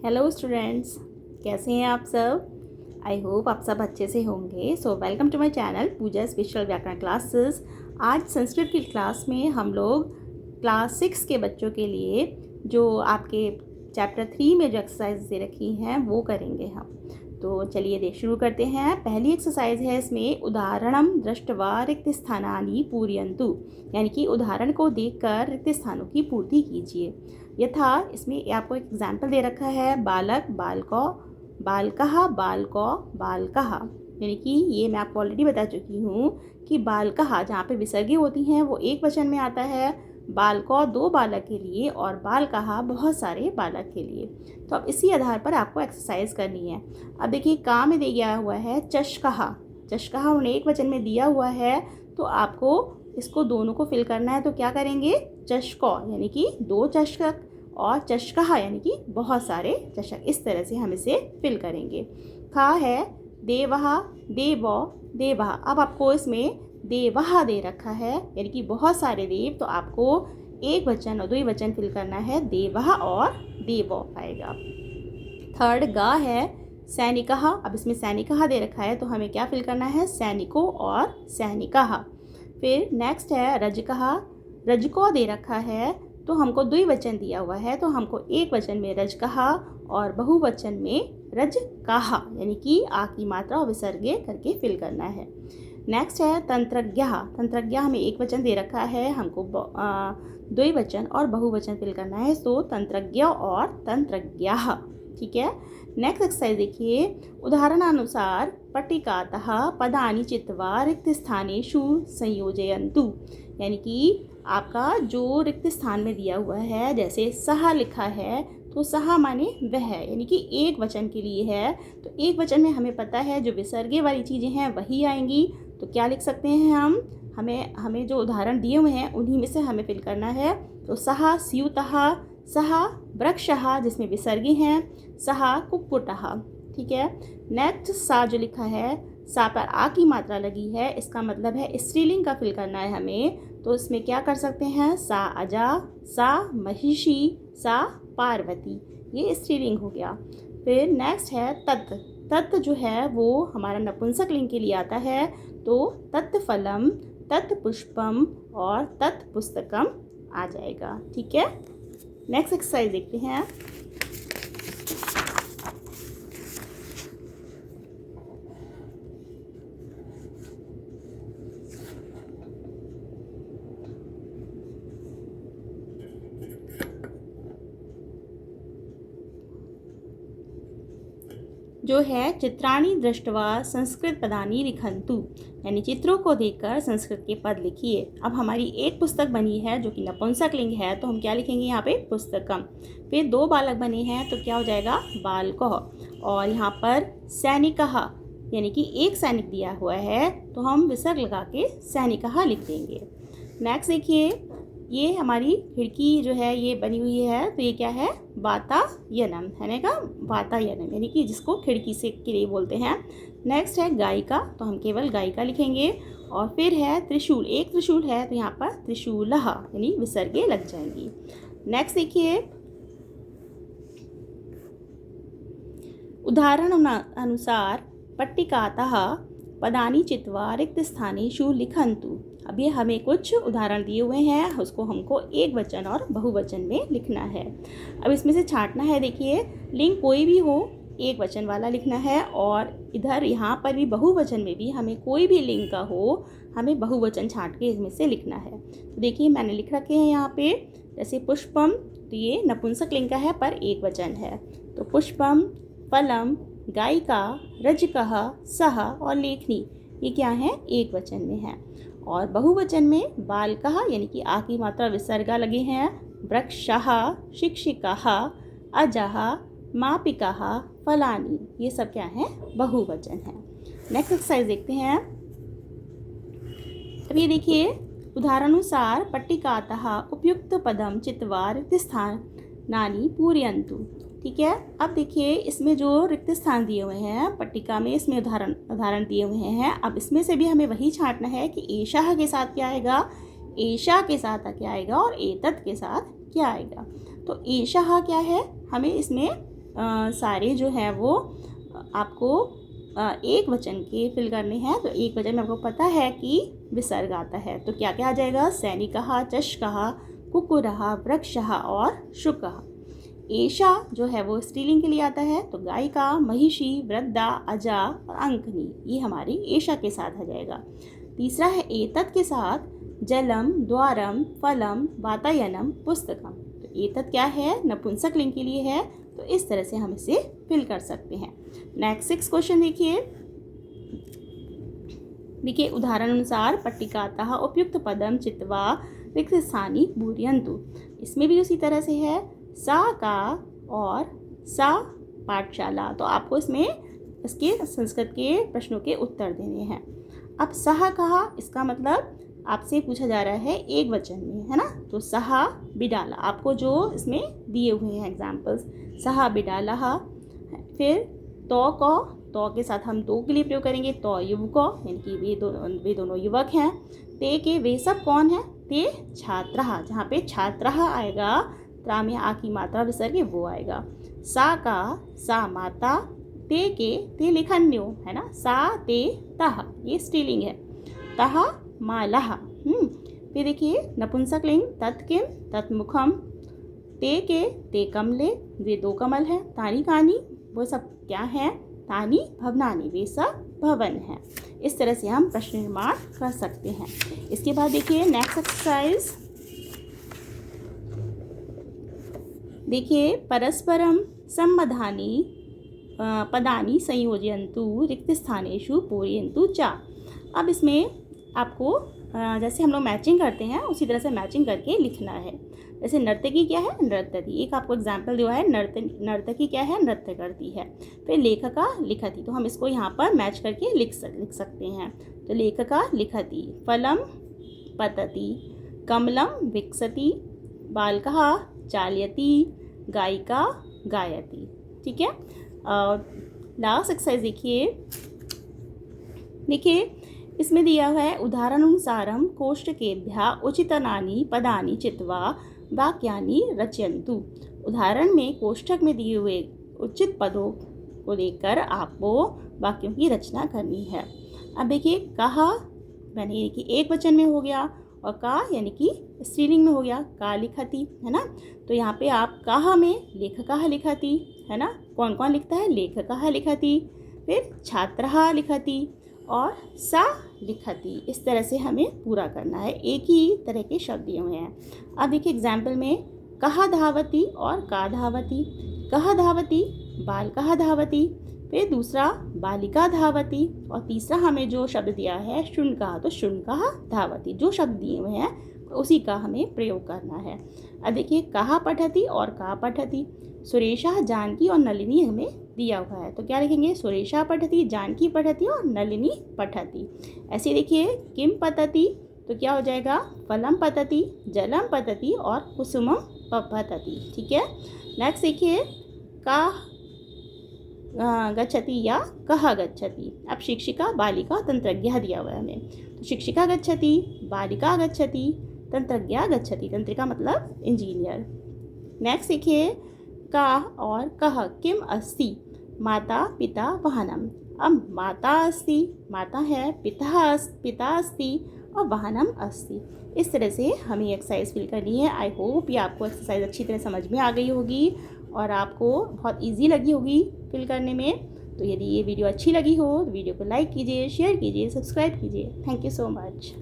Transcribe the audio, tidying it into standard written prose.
Hello students, कैसे हैं आप सब। आई होप आप सब अच्छे से होंगे। So welcome to my channel Puja special व्याकरण क्लासेस। आज संस्कृत की क्लास में हम लोग क्लास 6 के बच्चों के लिए जो आपके चैप्टर 3 में जो एक्सरसाइज दे रखी हैं वो करेंगे हम। तो चलिए शुरू करते हैं। पहली एक्सरसाइज है इसमें उदाहरणम दृष्ट्वा रिक्त स्थानानि पूरयन्तु, यानी कि उदाहरण को देखकर रिक्त स्थानों की पूर्ति कीजिए। यथा इसमें आपको एक एग्जाम्पल दे रखा है बालक, बालको, बालकः, बालको, बालकः, यानी कि ये मैं आपको ऑलरेडी बता चुकी हूँ कि बालकः जहाँ पे विसर्गी होती हैं वो एक वचन में आता है, बालको 2 बालक के लिए और बालकः बहुत सारे बालक के लिए। तो अब इसी आधार पर आपको एक्सरसाइज करनी है। अब देखिए का में दिया हुआ है चषकः, चषकः उन्हें एक वचन में दिया हुआ है, तो आपको इसको दोनों को फिल करना है। तो क्या करेंगे, चषको यानी कि 2 चषक और चषकः यानी कि बहुत सारे चषक, इस तरह से हम इसे फिल करेंगे। खा है देवः, देवो, देवः। अब आपको इसमें देवः दे रखा है यानी कि बहुत सारे देव, तो आपको एक वचन और 2 वचन फिल करना है, देवः और देवो आएगा। थर्ड गा है सैनिकः। अब इसमें सैनिकः दे रखा है तो हमें क्या फिल करना है, सैनिको और सैनिकः। फिर नेक्स्ट है रजकः, रजको दे रखा है तो हमको 2 वचन दिया हुआ है, तो हमको एक वचन में रजकः और बहुवचन में रजकाः, यानी कि आ की मात्रा और विसर्गे करके फिल करना है। नेक्स्ट है तंत्रज्ञः। तंत्रज्ञ हमें एक वचन दे रखा है, हमको 2 वचन और बहुवचन फिल करना है, तो तंत्रज्ञ और तंत्रज्ञाः। ठीक है। नेक्स्ट एक्सरसाइज देखिए, उदाहरणानुसार पट्टिकातः पदानि चित्वा रिक्त स्थानेषु संयोजयन्तु, यानी कि आपका जो रिक्त स्थान में दिया हुआ है, जैसे सहा लिखा है तो सहा माने वह है, यानी कि एक वचन के लिए है। तो एक वचन में हमें पता है जो विसर्गे वाली चीज़ें हैं वही आएंगी। तो क्या लिख सकते हैं हम, हमें जो उदाहरण दिए हुए हैं उन्हीं में से हमें फिल करना है। तो सहा स्यूतः, सहा वृक्षः जिसमें विसर्गी हैं, सहा कुक्कुटः। ठीक है। नेक्स्ट सा जो लिखा है, सा पर आ की मात्रा लगी है, इसका मतलब है स्त्रीलिंग का फिल करना है हमें। तो इसमें क्या कर सकते हैं, सा अजा, सा महिषी, सा पार्वती, ये स्त्रीलिंग हो गया। फिर नेक्स्ट है तत्। तत् जो है वो हमारा नपुंसक लिंग के लिए आता है, तो तत्फलम, तत्पुष्पम और तत्पुस्तकम आ जाएगा। ठीक है। नेक्स्ट एक्सरसाइज देखते हैं। जो है चित्राणि दृष्ट्वा संस्कृत पदानि लिखन्तु, यानी चित्रों को देखकर संस्कृत के पद लिखिए। अब हमारी एक पुस्तक बनी है जो कि नपुंसक लिंग है, तो हम क्या लिखेंगे यहाँ पे, पुस्तकम। फिर 2 बालक बने हैं तो क्या हो जाएगा, बालकः। और यहाँ पर सैनिकः यानी कि एक सैनिक दिया हुआ है, तो हम विसर्ग लगा के सैनिकः लिख देंगे। नेक्स्ट देखिए, ये हमारी खिड़की जो है ये बनी हुई है, तो ये क्या है, वातायनम है ना, वातायनम यानी कि जिसको खिड़की से के लिए बोलते हैं। नेक्स्ट है गायिका, तो हम केवल गायिका लिखेंगे। और फिर है त्रिशूल, एक त्रिशूल है तो यहाँ पर त्रिशूलः यानी विसर्गे लग जाएंगी। नेक्स्ट देखिए, उदाहरण अनुसार पट्टिकातः पदानि चित्वा रिक्त स्थानेषु लिखन्तु। अब ये हमें कुछ उदाहरण दिए हुए हैं, उसको हमको एक वचन और बहुवचन में लिखना है। अब इसमें से छांटना है। देखिए लिंग कोई भी हो, एक वचन वाला लिखना है, और इधर यहाँ पर भी बहुवचन में भी हमें कोई भी लिंग का हो, हमें बहुवचन छांट के इसमें से लिखना है। तो देखिए मैंने लिख रखे हैं यहाँ पे, जैसे पुष्पम, तो ये नपुंसक लिंग का है पर एक वचन है, तो पुष्पम, फलम, गायिका, रजकः, सह और लेखनी, ये क्या है, एक वचन में है। और बहुवचन में बालकः यानी कि आ की मात्रा विसर्गा लगे हैं, वृक्षः, शिक्षिकाः, अजः, मापिकाः, फलानि, ये सब क्या है, बहुवचन है। नेक्स्ट एक्सरसाइज देखते हैं। अब ये देखिए, उदाहरणानुसार पट्टिकातः उपयुक्त पदम चित्वा रिक्त स्थानानि पूरयन्तु। ठीक है। अब देखिए इसमें जो रिक्त स्थान दिए हुए हैं पट्टिका में, इसमें उदाहरण दिए हुए हैं। अब इसमें से भी हमें वही छांटना है कि एषः के साथ क्या आएगा, एषा के साथ क्या आएगा और एतत् के साथ क्या आएगा। तो एषः क्या है, हमें इसमें सारे जो है वो आपको एक वचन के फिल करने हैं। तो एक वचन में आपको पता है कि विसर्ग आता है, तो क्या क्या आ जाएगा? सैनिकः, चषकः, कुक्कुरः, वृक्षः और शुकः। एषा जो है वो स्त्रीलिंग के लिए आता है, तो गायिका, महिषी, वृद्धा, अजा और अंकनी, ये हमारी एषा के साथ आ जाएगा। तीसरा है एतत् के साथ जलम, द्वारम, फलम, वातायनम, पुस्तकम। तो एतत् क्या है? नपुंसक लिंग के लिए है, तो इस तरह से हम इसे फिल कर सकते हैं। नेक्स्ट 6 क्वेश्चन देखिए उदाहरण अनुसार पट्टिकातः उपयुक्त पदम चित्वा रिक्त स्थानी पूरयन्तु। इसमें भी उसी तरह से है, सा का और सा पाठशाला। तो आपको इसमें इसके संस्कृत के प्रश्नों के उत्तर देने हैं। अब सह कहा, इसका मतलब आपसे पूछा जा रहा है एक वचन में, है ना? तो सहा बिडाला, आपको जो इसमें दिए हुए हैं एग्जाम्पल्स, सहा बिडाला। फिर तो के साथ हम तो के लिए प्रयोग करेंगे, तो युवको, यानी कि वे दोनों युवक हैं। ते के वे सब कौन है? ते छात्रः, जहाँ पे छात्रः आएगा, त्रा में आ की मात्रा विसर्ग है वो आएगा। सा का सा माता, ते के ते लेखन्यो, है ना? सा ते तः, ये स्त्रीलिंग है। तः मालः। फिर देखिए नपुंसक लिंग, तत् किम, तत् मुखम। ते के ते कमले, वे दो कमल हैं। तानी कानी, वो सब क्या है? तानी भवनानी, वे सब भवन हैं। इस तरह से हम प्रश्न निर्माण कर सकते हैं। इसके बाद देखिए नेक्स्ट एक्सरसाइज, देखिए परस्परम संबधानी पदानी संयोजयन्तु रिक्त स्थानेषु पूरयन्तु च। अब इसमें आपको जैसे हम लोग मैचिंग करते हैं उसी तरह से मैचिंग करके लिखना है। जैसे नर्तकी क्या है? नृत्यति। एक आपको एग्जाम्पल दिया है, नर्तकी क्या है? नृत्य करती है। फिर लेखका लिखति, तो हम इसको यहाँ पर मैच करके लिख सकते हैं। तो लेखका लिखति, फलम पतति, कमलम विकसति, बालकः चालयति, गायिका गायति। ठीक है। लास्ट एक्सरसाइज देखिए इसमें दिया हुआ है उदाहरणानुसारम कोष्ठकेभ्यः उचितानि पदानि चित्वा वाक्यानि रचयन्तु। उदाहरण में कोष्ठक में दिए हुए उचित पदों को लेकर आपको वाक्यों की रचना करनी है। अब देखिए कहा यानी कि एक वचन में हो गया, और का यानी कि स्त्रीलिंग में हो गया, का लिखती, है ना? तो यहाँ पे आप कहा में लेखकः लिखति, है ना? कौन कौन लिखता है? लेखकः लिखति। फिर छात्रः लिखति और सा लिखति। इस तरह से हमें पूरा करना है, एक ही तरह के शब्द दिए हुए हैं। अब देखिए एग्जाम्पल में कहा धावती और का धावती। कहा धावती, बालकः धावती। फिर दूसरा बालिका धावती, और तीसरा हमें जो शब्द दिया है शुनकः, तो शुनकः धावती। जो शब्द दिए हुए हैं उसी का हमें प्रयोग करना है। अब देखिए कहा पठति और का पठति। सुरेशा, जानकी और नलिनी हमें दिया हुआ है, तो क्या लिखेंगे? सुरेशा पठति, जानकी पठति और नलिनी पठति। ऐसे देखिए किम पतति, तो क्या हो जाएगा? फलम पतति, जलम पतति और कुसुमम पतति। ठीक है। नेक्स्ट देखिए का गच्छति या कहा गच्छति। अब शिक्षिका, बालिका, तंत्रज्ञ दिया हुआ है हमें, तो शिक्षिका गच्छति, बालिका गच्छति, तंत्रज्ञ गच्छति। तंत्रिका मतलब इंजीनियर। नेक्स्ट देखिए का और कह किम अस्ति, माता, पिता, वाहनम। अब माता अस्ति, माता है, पिता अस्ति और वाहनम अस्ति। इस तरह से हमें एक्सरसाइज फिल करनी है। आई होप ये आपको एक्सरसाइज अच्छी तरह समझ में आ गई होगी और आपको बहुत इजी लगी होगी फिल करने में। तो यदि ये वीडियो अच्छी लगी हो तो वीडियो को लाइक कीजिए, शेयर कीजिए, सब्सक्राइब कीजिए। Thank you so much.